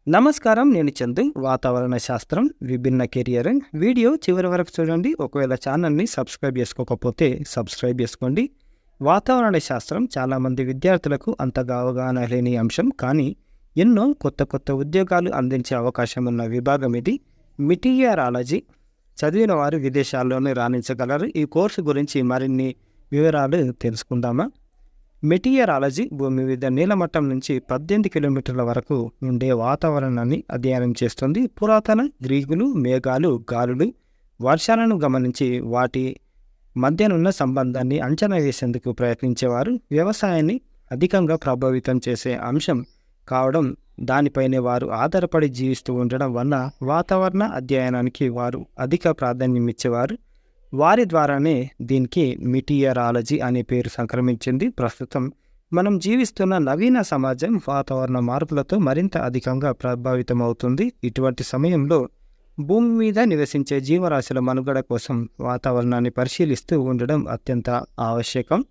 నమస్కారం. నేను చందు. వాతావరణ శాస్త్రం విభిన్న కెరియర్ వీడియో చివరి వరకు చూడండి. ఒకవేళ ఛానల్ని సబ్స్క్రైబ్ చేసుకోకపోతే సబ్స్క్రైబ్ చేసుకోండి. వాతావరణ శాస్త్రం చాలామంది విద్యార్థులకు అంతగా అవగాహన లేని అంశం, కానీ ఎన్నో కొత్త కొత్త ఉద్యోగాలు అందించే అవకాశం ఉన్న విభాగం ఇది. మిటీరియాలజీ చదివిన వారు విదేశాల్లోనే రాణించగలరు. ఈ కోర్సు గురించి మరిన్ని వివరాలు తెలుసుకుందామా? మెటీరియాలజీ భూమి మీద నీలమట్టం నుంచి 18 కిలోమీటర్ల వరకు ఉండే వాతావరణాన్ని అధ్యయనం చేస్తుంది. పురాతన గ్రీకులు మేఘాలు, గాలులు, వర్షాలను గమనించి వాటి మధ్యనున్న సంబంధాన్ని అంచనా వేసేందుకు ప్రయత్నించేవారు. వ్యవసాయాన్ని అధికంగా ప్రభావితం చేసే అంశం కావడం, దానిపైనే వారు ఆధారపడి జీవిస్తూ ఉండడం వల్ల వాతావరణ అధ్యయనానికి వారు అధిక ప్రాధాన్యం ఇచ్చేవారు. వారి ద్వారానే దీనికి మిటీరియాలజీ అనే పేరు సంక్రమించింది. ప్రస్తుతం మనం జీవిస్తున్న నవీన సమాజం వాతావరణ మార్పులతో మరింత అధికంగా ప్రభావితమవుతుంది. ఇటువంటి సమయంలో భూమి మీద నివసించే జీవరాశుల మనుగడ కోసం వాతావరణాన్ని పరిశీలిస్తూ ఉండడం అత్యంత ఆవశ్యకం.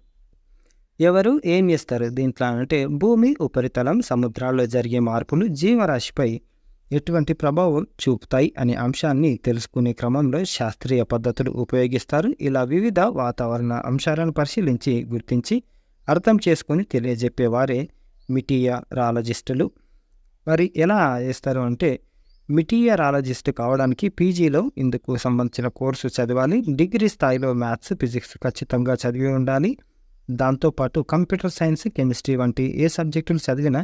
ఎవరు ఏం చేస్తారు దీంట్లో అంటే, భూమి ఉపరితలం, సముద్రాల్లో జరిగే మార్పులు జీవరాశిపై ఎటువంటి ప్రభావం చూపుతాయి అనే అంశాన్ని తెలుసుకునే క్రమంలో శాస్త్రీయ పద్ధతులు ఉపయోగిస్తారు. ఇలా వివిధ వాతావరణ అంశాలను పరిశీలించి గుర్తించి అర్థం చేసుకుని తెలియజెప్పేవారే మిటీరియాలజిస్టులు. మరి ఎలా చేస్తారు అంటే, మిటీరియాలజిస్ట్ కావడానికి పీజీలో ఇందుకు సంబంధించిన కోర్సు చదవాలి. డిగ్రీ స్థాయిలో మ్యాథ్స్, ఫిజిక్స్ ఖచ్చితంగా చదివి ఉండాలి. దాంతోపాటు కంప్యూటర్ సైన్స్, కెమిస్ట్రీ వంటి ఏ సబ్జెక్టులు చదివినా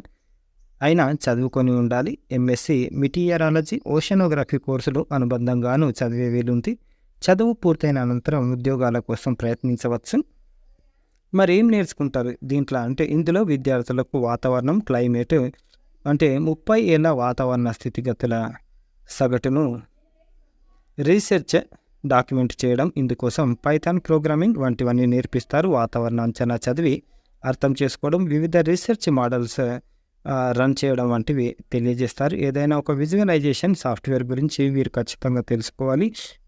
అయినా చదువుకొని ఉండాలి. ఎంఎస్సి మిటీరియాలజీ, ఓషనోగ్రఫీ కోర్సులు అనుబంధంగాను చదివే వీలుంది. చదువు పూర్తయిన అనంతరం ఉద్యోగాల కోసం ప్రయత్నించవచ్చు. మరి ఏం నేర్చుకుంటారు దీంట్లో అంటే, ఇందులో విద్యార్థులకు వాతావరణం, క్లైమేట్ అంటే 30 ఏళ్ళ వాతావరణ స్థితిగతుల సగటును రీసెర్చ్ డాక్యుమెంట్ చేయడం, ఇందుకోసం పైథాన్ ప్రోగ్రామింగ్ వంటివన్నీ నేర్పిస్తారు. వాతావరణ అంచనా చదివి అర్థం చేసుకోవడం, వివిధ రీసెర్చ్ మోడల్స్ రన్ చేయడం వంటివి తెలియజేస్తారు. ఏదైనా ఒక విజువలైజేషన్ సాఫ్ట్వేర్ గురించి వీరు ఖచ్చితంగా తెలుసుకోవాలి.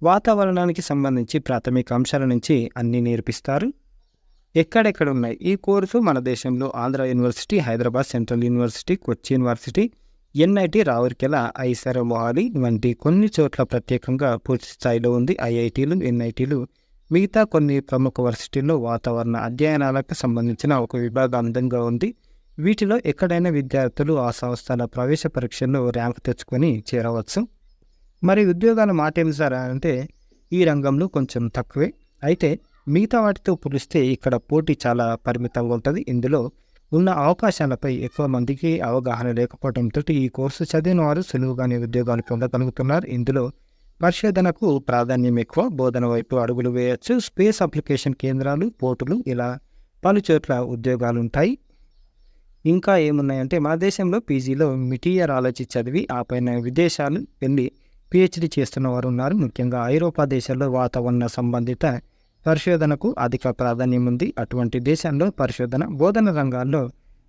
వాతావరణానికి సంబంధించి ప్రాథమిక అంశాల నుంచి అన్నీ నేర్పిస్తారు. ఎక్కడెక్కడ ఉన్నాయి ఈ కోర్సు? మన దేశంలో Andhra university, Hyderabad central university, Kochi university, NIT, Rourkela, IISER Mohali వంటి కొన్ని చోట్ల ప్రత్యేకంగా పూర్తి స్థాయిలో ఉంది. ఐఐటీలు, ఎన్ఐటీలు, మిగతా కొన్ని ప్రముఖ వర్సిటీల్లో వాతావరణ అధ్యయనాలకు సంబంధించిన ఒక విభాగం అందంగా ఉంది. వీటిలో ఎక్కడైనా విద్యార్థులు ఆ సంస్థల ప్రవేశ పరీక్షల్లో ర్యాంకు తెచ్చుకొని చేరవచ్చు. మరి ఉద్యోగాల మాట ఏమి సార్ అంటే, ఈ రంగంలో కొంచెం తక్కువే. అయితే మిగతా వాటితో పోలిస్తే ఇక్కడ పోటీ చాలా పరిమితంగా ఉంటుంది. ఇందులో ఉన్న అవకాశాలపై ఎక్కువ మందికి అవగాహన లేకపోవడంతో ఈ కోర్సు చదివిన వారు సులువుగానే ఉద్యోగాలు పొందగలుగుతున్నారు. ఇందులో పరిశోధనకు ప్రాధాన్యం ఎక్కువ, బోధన వైపు అడుగులు వేయచ్చు. స్పేస్ అప్లికేషన్ కేంద్రాలు, పోర్టులు, ఇలా పలు చోట్ల ఉద్యోగాలు ఉంటాయి. ఇంకా ఏమున్నాయంటే, మన దేశంలో పీజీలో మిటీరియాలజీ చదివి ఆ పైన విదేశాలు వెళ్ళి పిహెచ్డి చేస్తున్న వారు ఉన్నారు. ముఖ్యంగా ఐరోపా దేశాల్లో వాతావరణ సంబంధిత పరిశోధనకు అధిక ప్రాధాన్యం ఉంది. అటువంటి దేశాల్లో పరిశోధన, బోధన రంగాల్లో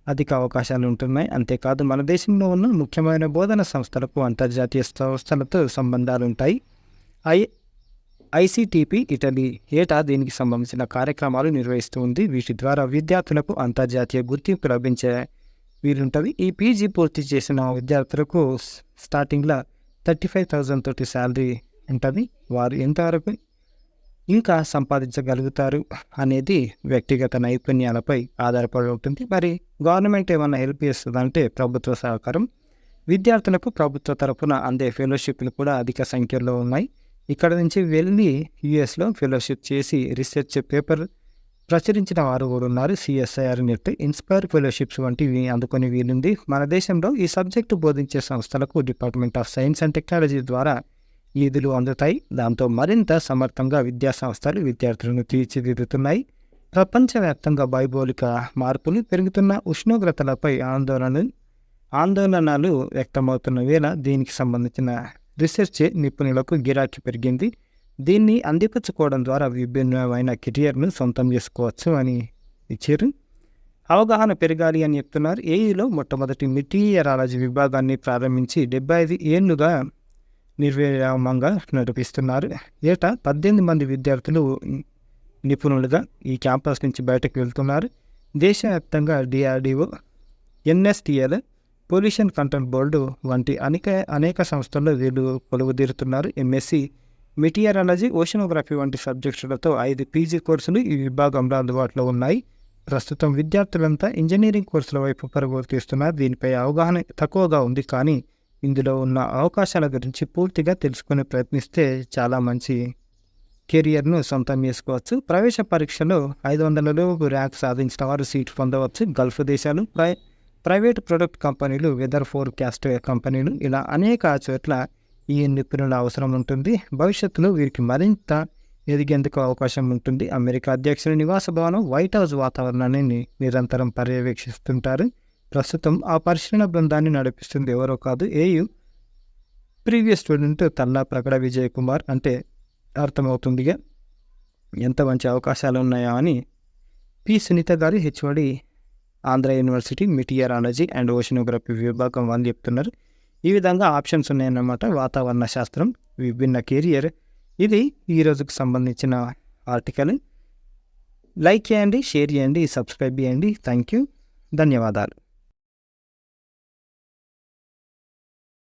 అధిక అవకాశాలు ఉంటున్నాయి. అంతేకాదు మన దేశంలో ఉన్న ముఖ్యమైన బోధన సంస్థలకు అంతర్జాతీయ సంస్థలతో సంబంధాలు ఉంటాయి. ఐసిటిపి ఇటలీ ఏటా దీనికి సంబంధించిన కార్యక్రమాలు నిర్వహిస్తూ ఉంది. వీటి ద్వారా విద్యార్థులకు అంతర్జాతీయ గుర్తింపు లభించే వీలుంటుంది. ఈ పీజీ పూర్తి చేసిన విద్యార్థులకు స్టార్టింగ్లో 35,000 తోటి శాలరీ ఉంటుంది. వారు ఎంతవరకు ఇంకా సంపాదించగలుగుతారు అనేది వ్యక్తిగత నైపుణ్యాలపై ఆధారపడి ఉంటుంది. మరి గవర్నమెంట్ ఏమైనా హెల్ప్ చేస్తుందంటే, ప్రభుత్వ సహకారం. విద్యార్థులకు ప్రభుత్వ తరఫున అందే ఫెలోషిప్లు కూడా అధిక సంఖ్యలో ఉన్నాయి. ఇక్కడ నుంచి వెళ్ళి యుఎస్లో ఫెలోషిప్ చేసి రీసెర్చ్ పేపర్ ప్రచురించిన వారు కూడా ఉన్నారు. సిఎస్ఐఆర్ నెట్, ఇన్స్పైర్ ఫెలోషిప్స్ వంటివి అందుకొని వీలుంది. మన దేశంలో ఈ సబ్జెక్టు బోధించే సంస్థలకు department of science and technology ద్వారా నిధులు అందుతాయి. దాంతో మరింత సమర్థంగా విద్యా సంస్థలు విద్యార్థులను తీర్చిదిద్దుతున్నాయి. ప్రపంచవ్యాప్తంగా భౌగోళిక మార్పులు, పెరుగుతున్న ఉష్ణోగ్రతలపై ఆందోళనలు వ్యక్తమవుతున్న వేళ దీనికి సంబంధించిన రీసెర్చ్ నిపుణులకు గిరాకీ పెరిగింది. దీన్ని అందిపుచ్చుకోవడం ద్వారా విభిన్నమైన కెరియర్ను సొంతం చేసుకోవచ్చు అని ఇచ్చారు. అవగాహన పెరగాలి అని చెప్తున్నారు. ఏఈలో మొట్టమొదటి మిటీరియాలజీ విభాగాన్ని ప్రారంభించి 75 ఏళ్లుగా నిర్విరామంగా నడిపిస్తున్నారు. ఏటా 18 మంది విద్యార్థులు నిపుణులుగా ఈ క్యాంపస్ నుంచి బయటకు వెళ్తున్నారు. దేశవ్యాప్తంగా DRDO, NSTL, pollution control board వంటి అనేక సంస్థల్లో వీళ్ళు కొలువుదీరుతున్నారు. ఎంఎస్సి మెటీరియరాలజీ, ఓషనోగ్రఫీ వంటి సబ్జెక్టులతో 5 పీజీ కోర్సులు ఈ విభాగంలో అందుబాటులో ఉన్నాయి. ప్రస్తుతం విద్యార్థులంతా ఇంజనీరింగ్ కోర్సుల వైపు పరుగులు తీస్తున్నారు. దీనిపై అవగాహన తక్కువగా ఉంది, కానీ ఇందులో ఉన్న అవకాశాల గురించి పూర్తిగా తెలుసుకునే ప్రయత్నిస్తే చాలా మంచి కెరియర్ను సొంతం చేసుకోవచ్చు. ప్రవేశ పరీక్షలో 500 ర్యాంక్ సాధించిన వారు సీట్ పొందవచ్చు. గల్ఫ్ దేశాలు, ప్రైవేట్ ప్రొడక్ట్ కంపెనీలు, వెదర్ ఫోర్కాస్ట్ కంపెనీలు, ఇలా అనేక చోట్ల ఈ నిపుణుల అవసరం ఉంటుంది. భవిష్యత్తులో వీరికి మరింత ఎదిగేందుకు అవకాశం ఉంటుంది. అమెరికా అధ్యక్షుని నివాస భవనం, వైట్ హౌస్ వాతావరణాన్ని నిరంతరం పర్యవేక్షిస్తుంటారు. ప్రస్తుతం ఆ పరిశీలన బృందాన్ని నడిపిస్తుంది ఎవరో కాదు, AU previous student Tallapragada Vijay Kumar. అంటే అర్థమవుతుందిగా ఎంత మంచి అవకాశాలు ఉన్నాయో అని. పి సునీత గారు, HOD, Andhra university meteorology and oceanography విభాగం వాళ్ళు చెప్తున్నారు. ఈ విధంగా ఆప్షన్స్ ఉన్నాయన్నమాట. వాతావరణ శాస్త్రం, విభిన్న కెరియర్. ఇది ఈరోజుకు సంబంధించిన ఆర్టికల్. లైక్ చేయండి, షేర్ చేయండి, సబ్స్క్రైబ్ చేయండి. థ్యాంక్ యూ, ధన్యవాదాలు.